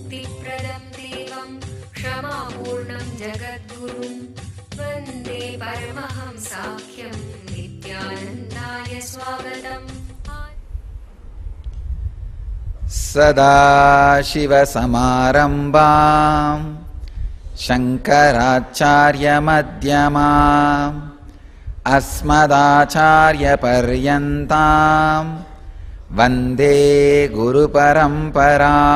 मुक्तिप्रदं देवं क्षमापूर्णं जगद्गुरुं वन्दे परमहंसाख्यं नित्यानन्दाय स्वागतम्। सदाशिवसमारम्भां शङ्कराचार्यमध्यमाम् अस्मदाचार्यपर्यन्तां वन्दे गुरुपरम्पराम्।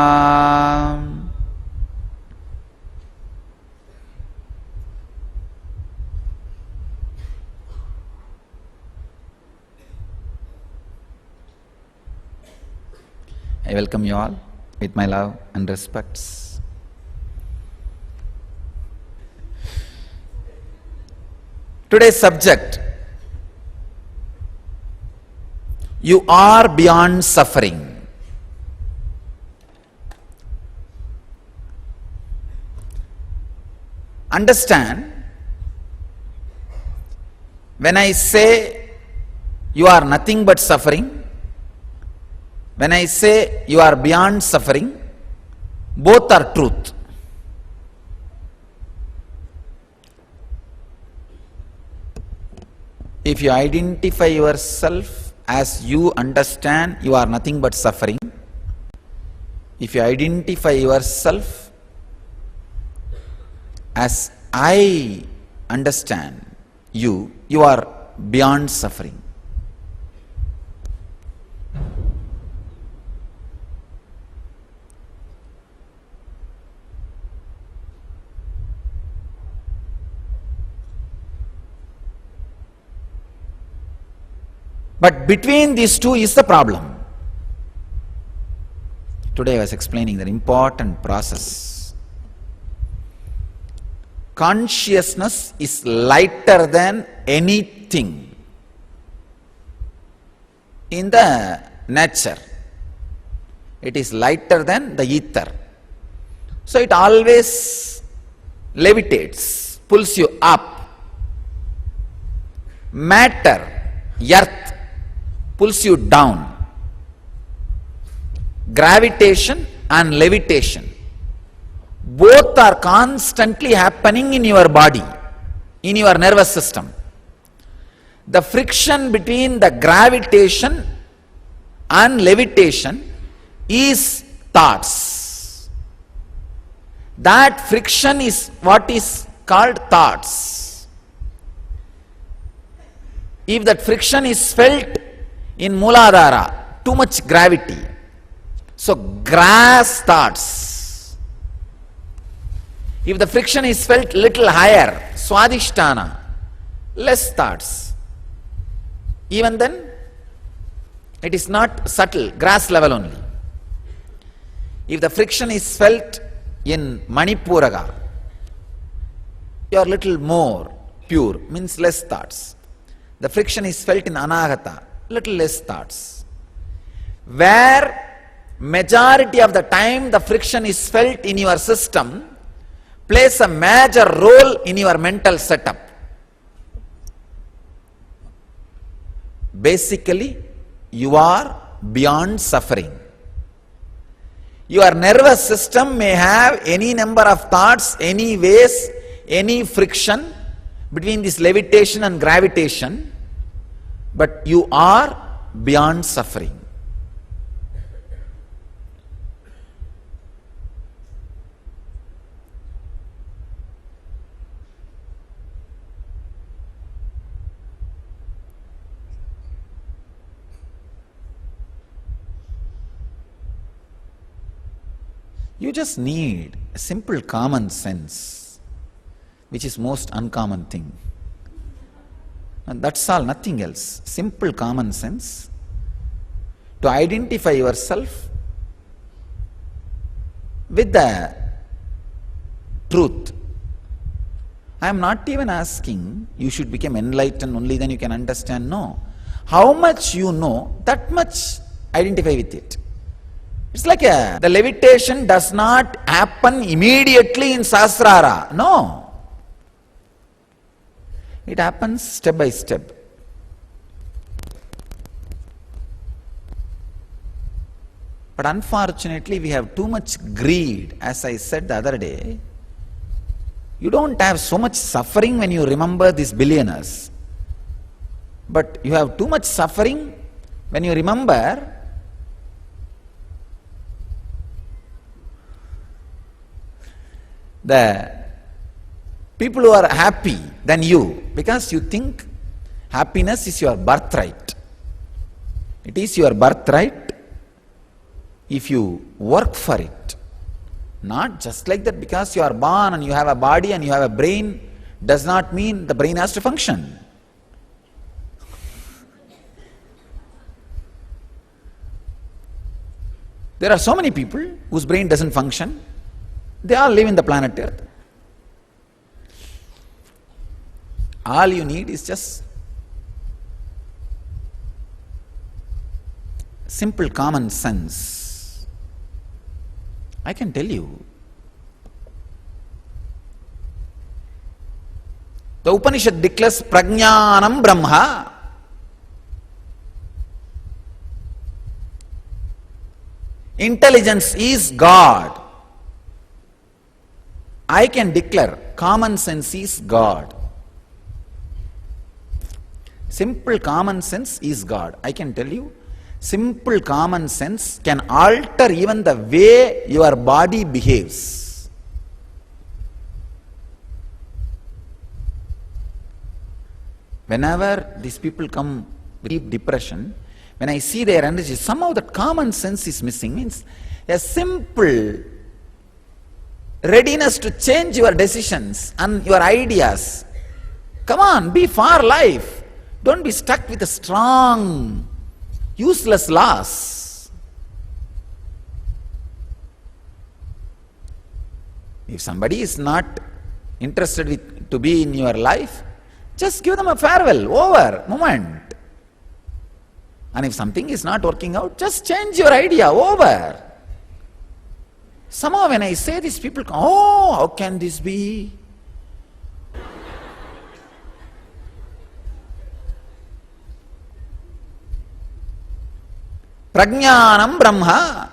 I welcome you all with my love and respects. Today's subject: you are beyond suffering. Understand, when I say you are nothing but suffering, when I say you are beyond suffering, both are truth. If you identify yourself as you understand you are nothing but suffering, if you identify yourself as I understand you, you are beyond suffering. But between these two is the problem. Today I was explaining the important process. Consciousness is lighter than anything in the nature. It is lighter than the ether. So it always levitates, pulls you up. Matter, earth, pulls you down. Gravitation and levitation, both are constantly happening in your body, in your nervous system. The friction between the gravitation and levitation is thoughts. That friction is what is called thoughts. If that friction is felt in Mooladhara, too much gravity, so grass thoughts. If the friction is felt little higher, Swadhisthana, less thoughts. Even then, it is not subtle, grass level only. If the friction is felt in Manipuraga, you are little more pure, means less thoughts. The friction is felt in Anahata, little less thoughts. Where majority of the time the friction is felt in your system, plays a major role in your mental setup. Basically, you are beyond suffering. Your nervous system may have any number of thoughts, any ways, any friction between this levitation and gravitation, but you are beyond suffering. You just need a simple common sense, which is most uncommon thing. And that's all, nothing else. Simple common sense to identify yourself with the truth. I am not even asking you should become enlightened, only then you can understand. No. How much you know, that much identify with it. It's like the levitation does not happen immediately in Sahasrara. No. It happens step by step. But unfortunately, we have too much greed. As I said the other day, you don't have so much suffering when you remember these billionaires. But you have too much suffering when you remember the people who are happy than you, because you think happiness is your birthright. It is your birthright if you work for it. Not just like that, because you are born and you have a body and you have a brain does not mean the brain has to function. There are so many people whose brain doesn't function. They all live in the planet Earth. All you need is just simple common sense. I can tell you, the Upanishad declares Prajnanam Brahma. Intelligence is God. I can declare common sense is God. Simple common sense is God. I can tell you, simple common sense can alter even the way your body behaves. Whenever these people come with deep depression, when I see their energy, somehow that common sense is missing. Means a simple readiness to change your decisions and your ideas. Come on, be for life. Don't be stuck with a strong, useless laws. If somebody is not interested to be in your life, just give them a farewell, over, moment. And if something is not working out, just change your idea, over. Somehow when I say this, people come, oh, how can this be? Prajnanam Brahma.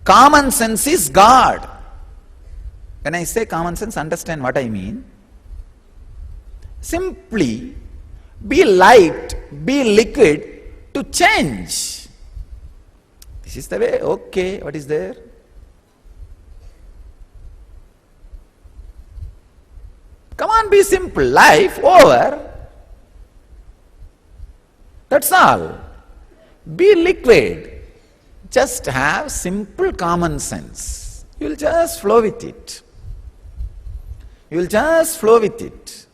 Common sense is God. When I say common sense, understand what I mean. Simply be light, be liquid to change. This is the way. Okay, what is there? Come on, be simple. Life, over. That's all. Be liquid. Just have simple common sense. You will just flow with it. You will just flow with it.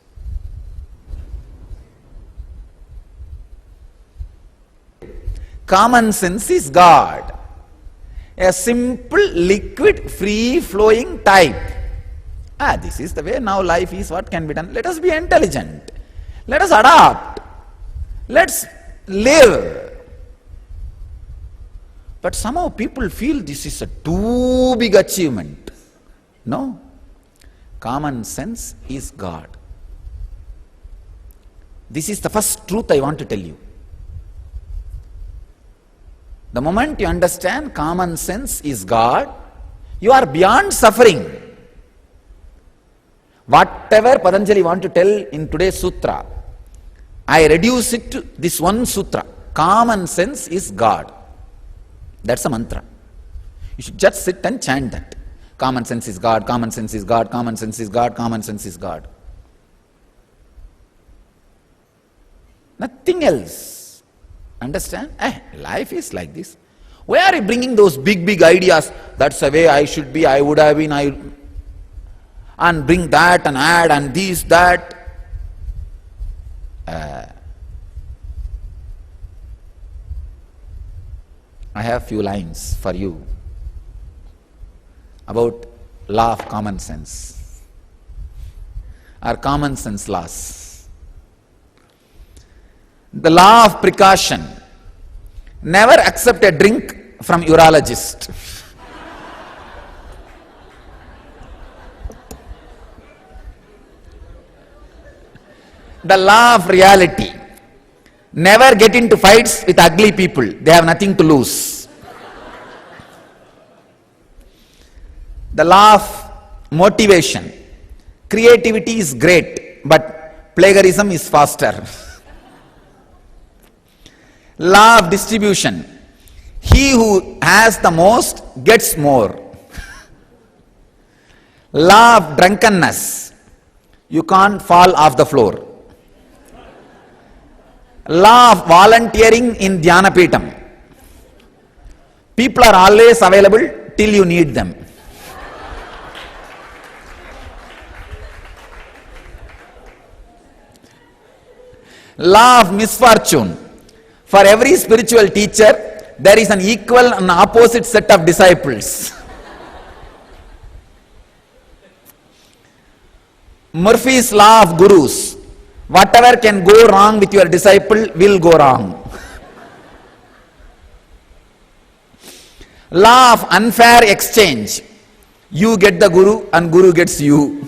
Common sense is God. A simple, liquid, free-flowing type. This is the way now life is. What can be done? Let us be intelligent. Let us adapt. Let's live. But somehow people feel this is a too big achievement. No. Common sense is God. This is the first truth I want to tell you. The moment you understand common sense is God, you are beyond suffering. Whatever Patanjali want to tell in today's sutra, I reduce it to this one sutra. Common sense is God. That's a mantra. You should just sit and chant that. Common sense is God, common sense is God, common sense is God, common sense is God. Nothing else. Understand? Life is like this. Why are you bringing those big ideas? That's the way I should be, I would have been, and bring that and add and this, that. I have few lines for you about law of common sense or common sense laws. The law of precaution. Never accept a drink from urologist. The law of reality. Never get into fights with ugly people. They have nothing to lose. The law of motivation. Creativity is great, but plagiarism is faster. Law of distribution. He who has the most gets more. Law of drunkenness. You can't fall off the floor. Law of volunteering in Dhyanapitam. People are always available till you need them. Law of misfortune. For every spiritual teacher, there is an equal and opposite set of disciples. Murphy's law of gurus. Whatever can go wrong with your disciple will go wrong. Law of unfair exchange. You get the guru and guru gets you.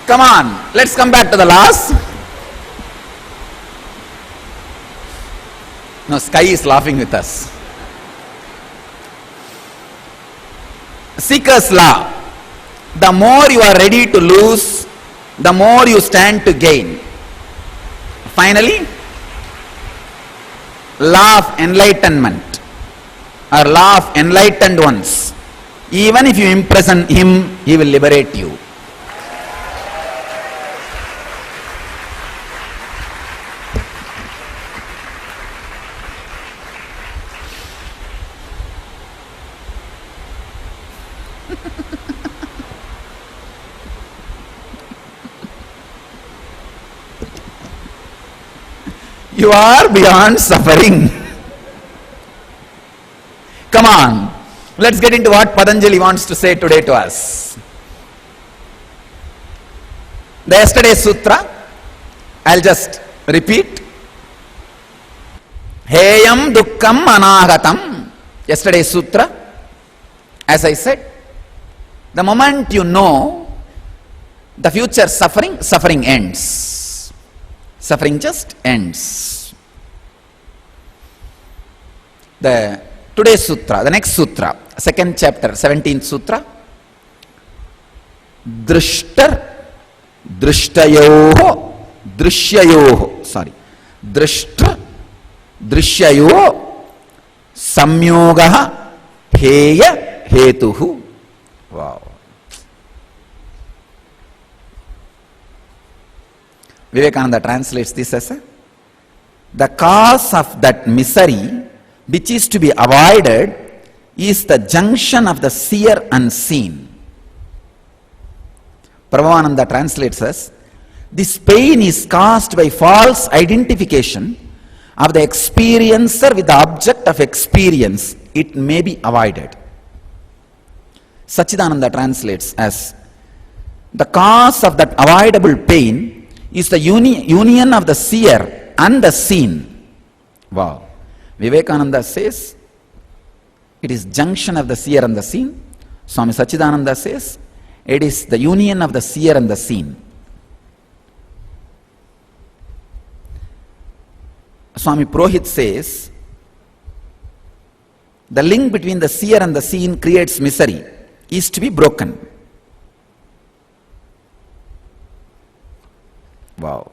Come on, let's come back to the laws. No, sky is laughing with us. Seeker's law. The more you are ready to lose, the more you stand to gain. Finally, law of enlightenment or law of enlightened ones. Even if you imprison him, he will liberate you. You are beyond suffering. Come on, let's get into what Patanjali wants to say today to us. The yesterday's sutra, I'll just repeat. Heyam dukkham anagatam. Yesterday's sutra, as I said, the moment you know the future suffering, suffering ends. Suffering just ends. The today's sutra, the next sutra, second chapter, 17th sutra. Drishtar, drishtayoho, drishyayoho, sorry. Drishtar, drishyayoho, samyogaha, heya, hetuhu. Wow. Vivekananda translates this as the cause of that misery which is to be avoided is the junction of the seer and seen. Prabhavananda translates as this pain is caused by false identification of the experiencer with the object of experience. It may be avoided. Sachidananda translates as the cause of that avoidable pain is the union of the seer and the seen. Wow. Vivekananda says it is junction of the seer and the seen. Swami Sachidananda says it is the union of the seer and the seen. Swami Prohit says the link between the seer and the seen creates misery, is to be broken. Wow.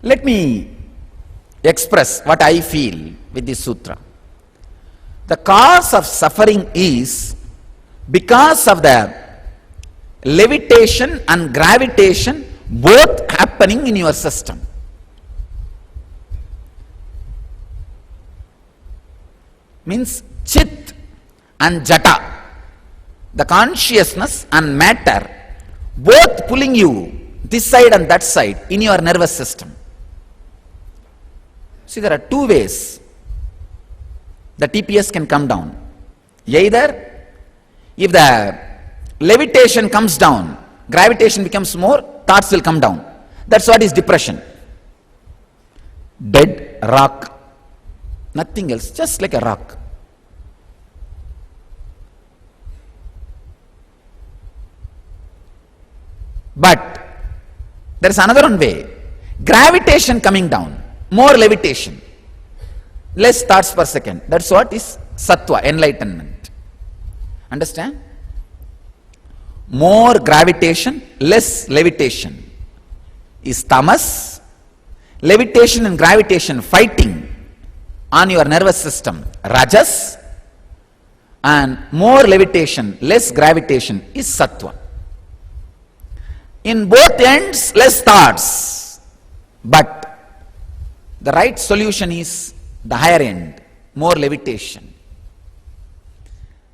Let me express what I feel with this sutra. The cause of suffering is because of the levitation and gravitation both happening in your system. Means chit and jata, the consciousness and matter, both pulling you this side and that side in your nervous system. See, there are two ways the TPS can come down. Either if the levitation comes down, gravitation becomes more, thoughts will come down. That's what is depression. dead rock, nothing else, just like a rock. But there is another one way. Gravitation coming down, more levitation, less thoughts per second. That's what is sattva, enlightenment. Understand? More gravitation, less levitation is tamas. Levitation and gravitation fighting on your nervous system, rajas. And more levitation, less gravitation is sattva. In both ends, less thoughts. But the right solution is the higher end, more levitation.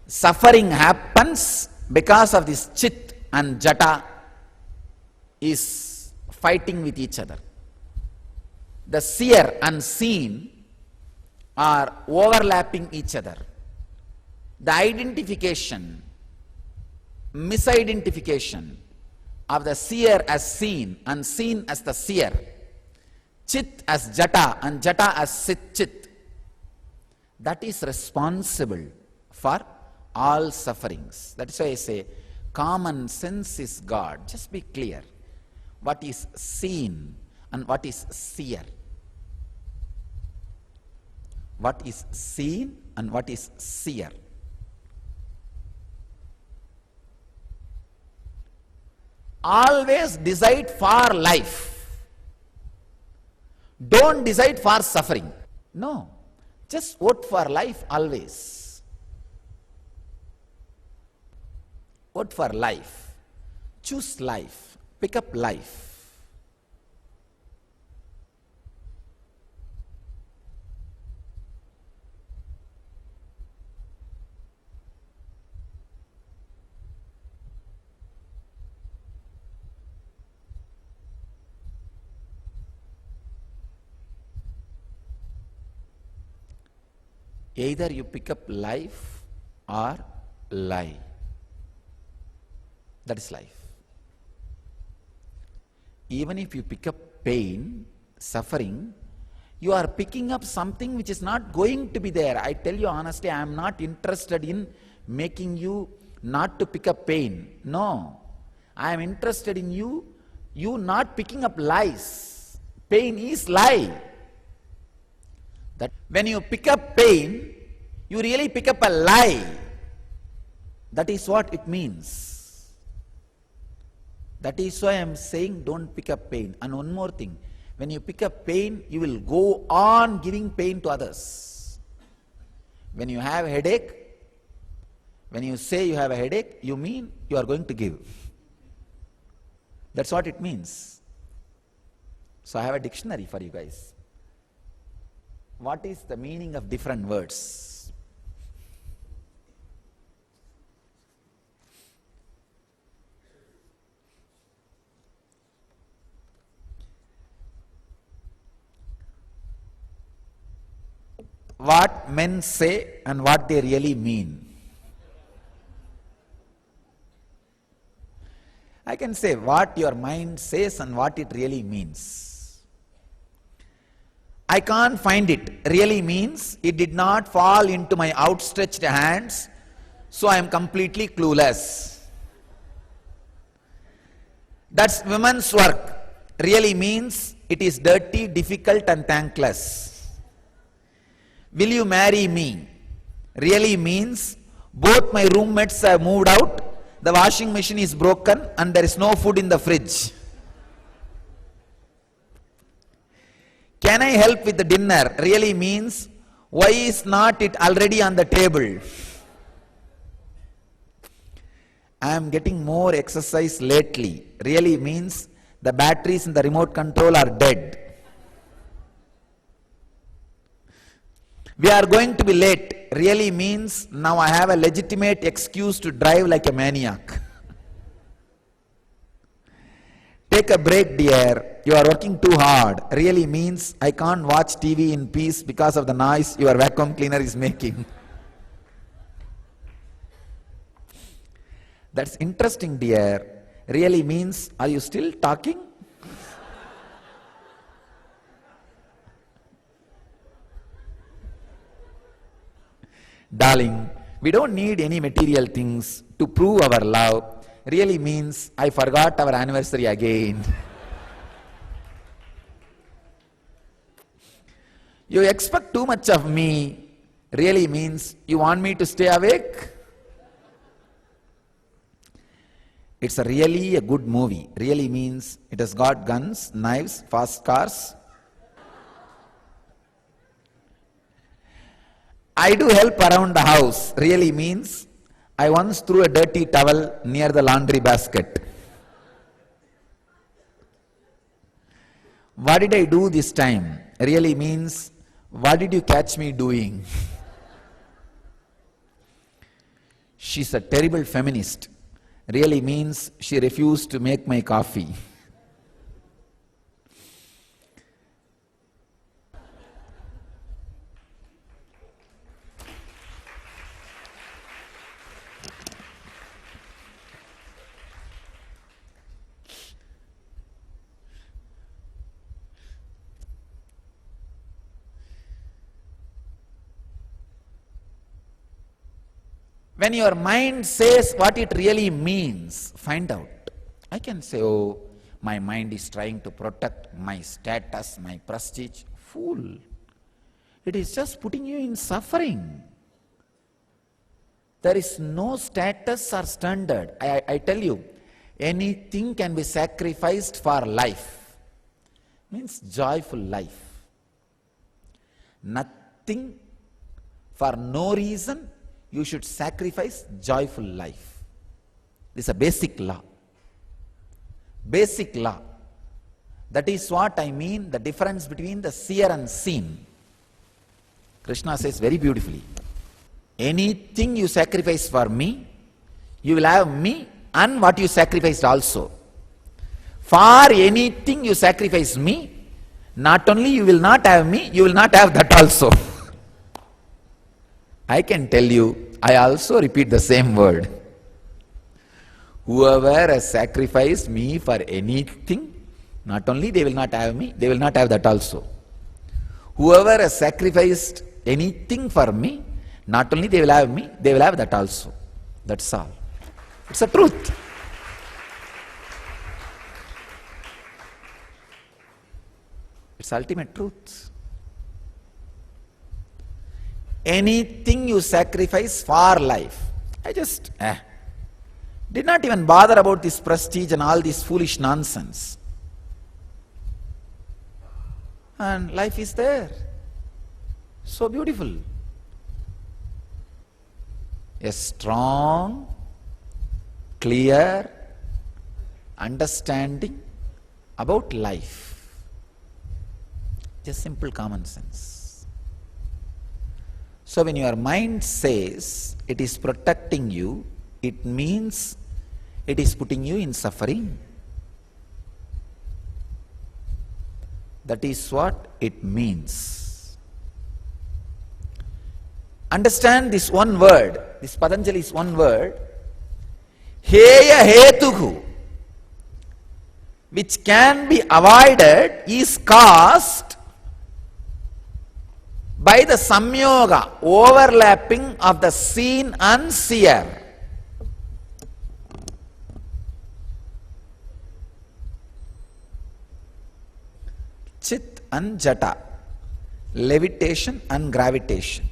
Suffering happens because of this chit and jata is fighting with each other. The seer and seen are overlapping each other. The identification, misidentification of the seer as seen and seen as the seer, chit as jata and jata as sit chit, that is responsible for all sufferings. That is why I say common sense is God. Just be clear what is seen and what is seer. What is seen and what is seer. Always decide for life. Don't decide for suffering. No. Just vote for life always. Vote for life. Choose life. Pick up life. Either you pick up life or lie. That is life. Even if you pick up pain, suffering, you are picking up something which is not going to be there. I tell you honestly, I am not interested in making you not to pick up pain. No. I am interested in you not picking up lies. Pain is lie. That when you pick up pain, you really pick up a lie. That is what it means. That is why I am saying don't pick up pain. And one more thing, when you pick up pain, you will go on giving pain to others. When you have a headache, when you say you have a headache, you mean you are going to give. That's what it means. So I have a dictionary for you guys. What is the meaning of different words? What men say and what they really mean. I can say what your mind says and what it really means. I can't find it really means it did not fall into my outstretched hands, so I am completely clueless. That's women's work really means it is dirty, difficult and thankless. Will you marry me really means both my roommates have moved out, the washing machine is broken and there is no food in the fridge. Can I help with the dinner really means why is not it already on the table? I am getting more exercise lately really means the batteries in the remote control are dead. We are going to be late really means now I have a legitimate excuse to drive like a maniac. Take a break, dear. You are working too hard. Really means I can't watch TV in peace because of the noise your vacuum cleaner is making. That's interesting, dear. Really means, are you still talking? Darling, we don't need any material things to prove our love. Really means, I forgot our anniversary again. You expect too much of me. Really means, you want me to stay awake? It's really a good movie. Really means, it has got guns, knives, fast cars. I do help around the house. Really means, I once threw a dirty towel near the laundry basket. What did I do this time? Really means, what did you catch me doing? She's a terrible feminist. Really means, she refused to make my coffee. When your mind says what it really means, find out. I can say, oh, my mind is trying to protect my status, my prestige. Fool. It is just putting you in suffering. There is no status or standard. I tell you, anything can be sacrificed for life. Means joyful life. Nothing for no reason you should sacrifice joyful life. This is a basic law. Basic law. That is what I mean, the difference between the seer and seen. Krishna says very beautifully, anything you sacrifice for me, you will have me and what you sacrificed also. For anything you sacrifice me, not only you will not have me, you will not have that also. I can tell you, I also repeat the same word. Whoever has sacrificed me for anything, not only they will not have me, they will not have that also. Whoever has sacrificed anything for me, not only they will have me, they will have that also. That's all. It's a truth. It's ultimate truth. Anything you sacrifice for life. I just did not even bother about this prestige and all this foolish nonsense. And life is there. So beautiful. A strong, clear understanding about life. Just simple common sense. So when your mind says it is protecting you, it means it is putting you in suffering. That is what it means. Understand this one word, this Patanjali's one word, Heya Hetuhu, which can be avoided, is caused by the samyoga, overlapping of the seen and seer. Chit and jata, levitation and gravitation.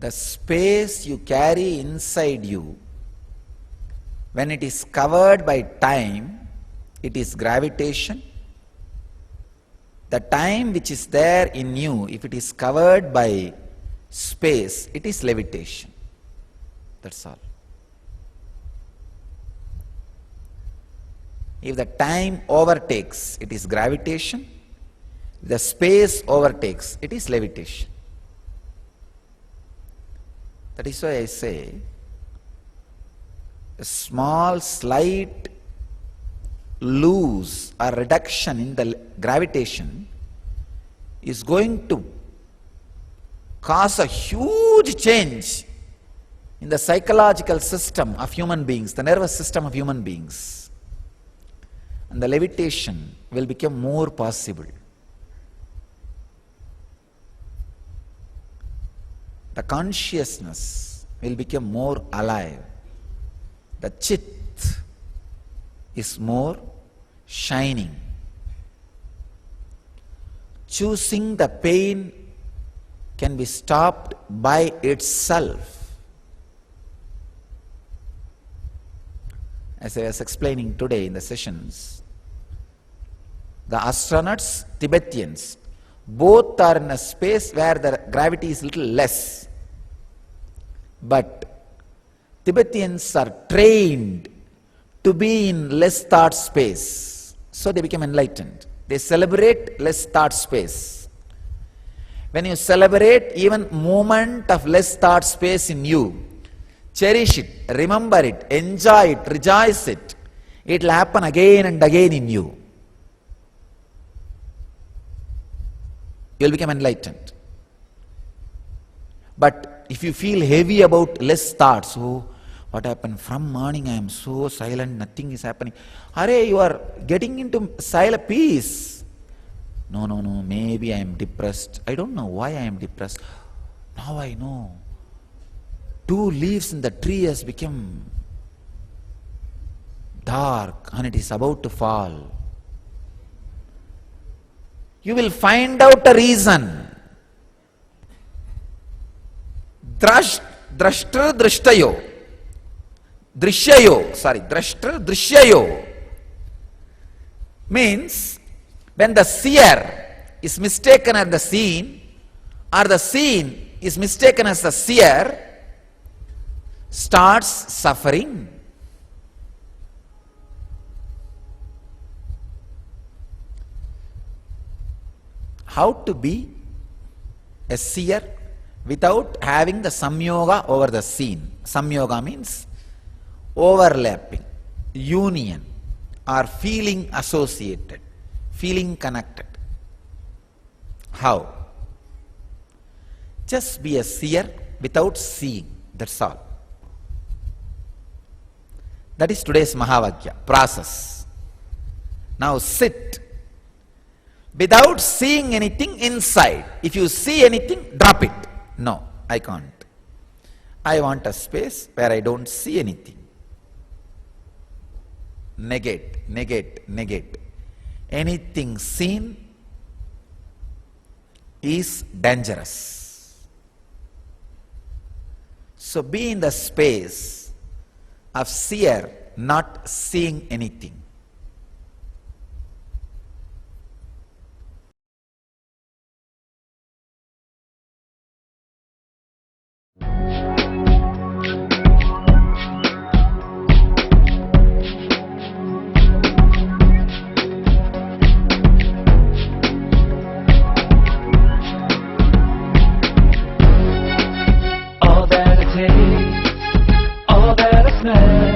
The space you carry inside you, when it is covered by time, it is gravitation. The time which is there in you, if it is covered by space, it is levitation. That's all. If the time overtakes, it is gravitation. If the space overtakes, it is levitation. That is why I say, a small slight loose or reduction in the gravitation is going to cause a huge change in the psychological system of human beings, the nervous system of human beings. And the levitation will become more possible. The consciousness will become more alive. The chit is more shining. Choosing the pain can be stopped by itself. As I was explaining today in the sessions, the astronauts, Tibetans, both are in a space where the gravity is little less. But Tibetans are trained to be in less thought space. So they become enlightened. They celebrate less thought space. When you celebrate even moment of less thought space in you, cherish it, remember it, enjoy it, rejoice it, it will happen again and again in you. You will become enlightened. But if you feel heavy about less thoughts, oh, what happened? From morning I am so silent, nothing is happening. Hare, you are getting into silent peace. No, maybe I am depressed. I don't know why I am depressed. Now I know. 2 leaves in the tree has become dark and it is about to fall. You will find out a reason. Drashtra drishtayo. Drashtra drishyayo means when the seer is mistaken as the seen, or the seen is mistaken as the seer, starts suffering. How to be a seer without having the samyoga over the seen? Samyoga means overlapping, union, or feeling associated, feeling connected. How? Just be a seer without seeing, that's all. That is today's Mahavagya, process. Now sit without seeing anything inside. If you see anything, drop it. No, I can't. I want a space where I don't see anything. Negate, negate, negate. Anything seen is dangerous. So be in the space of seer, not seeing anything. All that it takes, all that I smell.